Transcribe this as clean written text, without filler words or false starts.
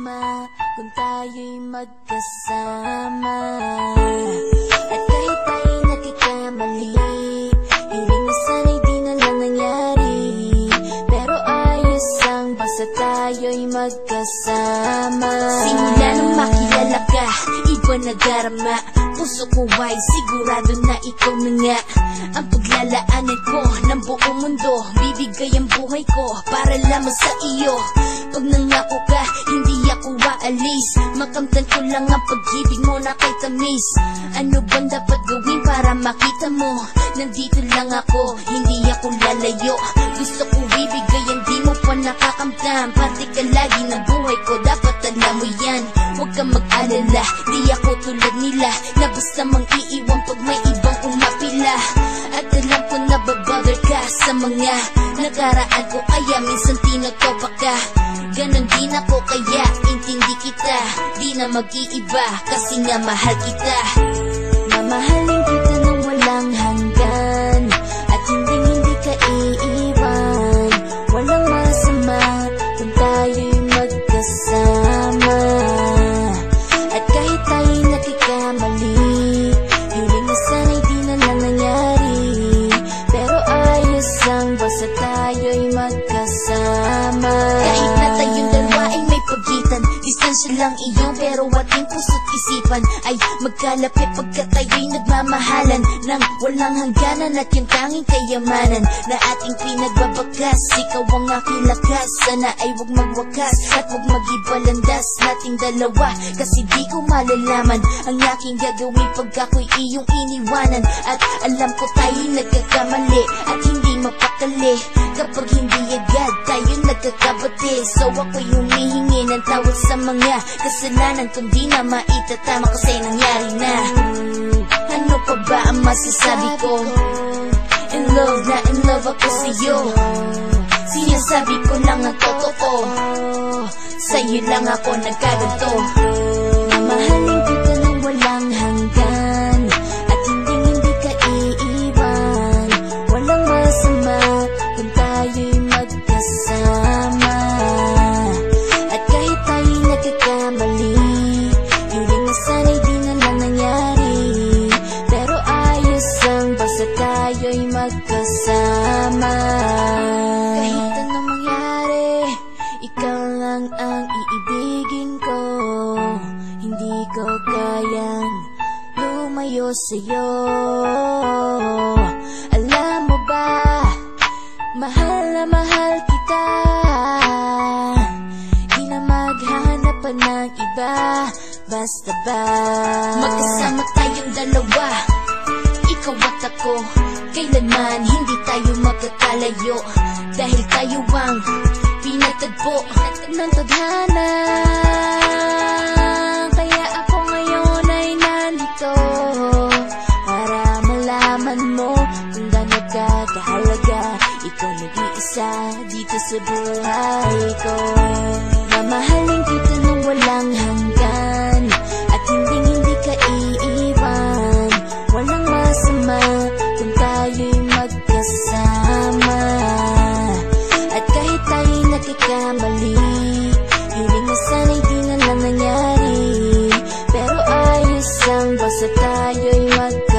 masama kung tayo'y magkasama. At kahit tayo'y nagkakamali, hiling na sana'y di na lang nangyari. Pero ayos ang basta tayo'y magkasama. Simula nang makilala ka, iba na darama. Puso ko ay sigurado na ikaw na nga ang paglalaanan ko ng buong mundo. Bibigay ang buhay ko para lamang sa iyo. Pag nangako ka, hindi ako aalis. Makamtan ko lang ang pag-ibig mo na kay tamis. Ano bang dapat gawin para makita mo? Nandito lang ako, hindi ako lalayo. Gusto ko ibigay ang di mo pa nakakamtam. Parte ka lagi ng buhay ko, dapat alam mo yan. Huwag kang mag-alala, di ako tulad nila na basta mang iiwan pag may ibang umapila. At alam ko na babother ka sa mga nakaraan ko, kaya minsan tinotopa ka. Ganon din ako, kaya intindi kita. Di na mag-iiba kasi nga mahal kita. Mamahalin kita nang walang hanggan, at hindi ka iiwan. Walang masama kung tayo'y magkasama. At kahit tayo'y nagkakamali, hiling na sana'y di na lang nangyari. Pero ayos ang basta tayo'y magkasama. Kahit na tayong dalawa ay may pagitan, distansya lang iyong pero ating puso't isipan ay magkalapit pagkat tayo'y nagmamahalan ng walang hangganan. At yung tanging kayamanan na ating pinagbabakas, ikaw ang aking lakas. Sana ay huwag magwakas at huwag mag-ibalandas nating dalawa, kasi di ko malalaman ang aking gagawin pag ako'y iyong iniwanan. At alam ko tayo'y nagkakamali at hindi mapakali kapag hindi agad tayo nagkakabati. So ako'y humihingi ng tawad sa mga kasalanan kung di na maitatama kasi nangyari na. Ano pa ba ang masasabi ko? In love na in love ako sa'yo. Sinasabi ko lang ang totoo, sa'yo lang ako nagkaganto. Mamahalin kita nang walang hanggan, at hindi ka iiwan. Walang masama kung tayo'y magkasama. At kahit tayo'y nagkakamali, hiling na sana'y di na lang nangyari. Pero ayos ang basta tayo'y magkasama. Kahit anong mangyari, ikaw lang ang iibigin ko. Hindi ko kayang lumayo sa'yo. Alam mo ba, mahal na mahal kita. Di na maghanap pa ng iba, basta ba magkasama tayong dalawa, ikaw at ako. Kailanman hindi tayo magkakalayo, dahil tayo ang pinatagpo ng tadhana. Kaya ako ngayon ay nandito para malaman mo kung gaano ka kahalaga. Ikaw nag-iisa dito sa buhay ko. Mamahalin kita nang walang hanggan, at hindi ka iiwan. Walang masama kung tayo'y magkasama. At kahit tayo'y nagkakamali, hiling na sana'y di na lang nangyari. Pero ayos ang basta tayo'y magkasama.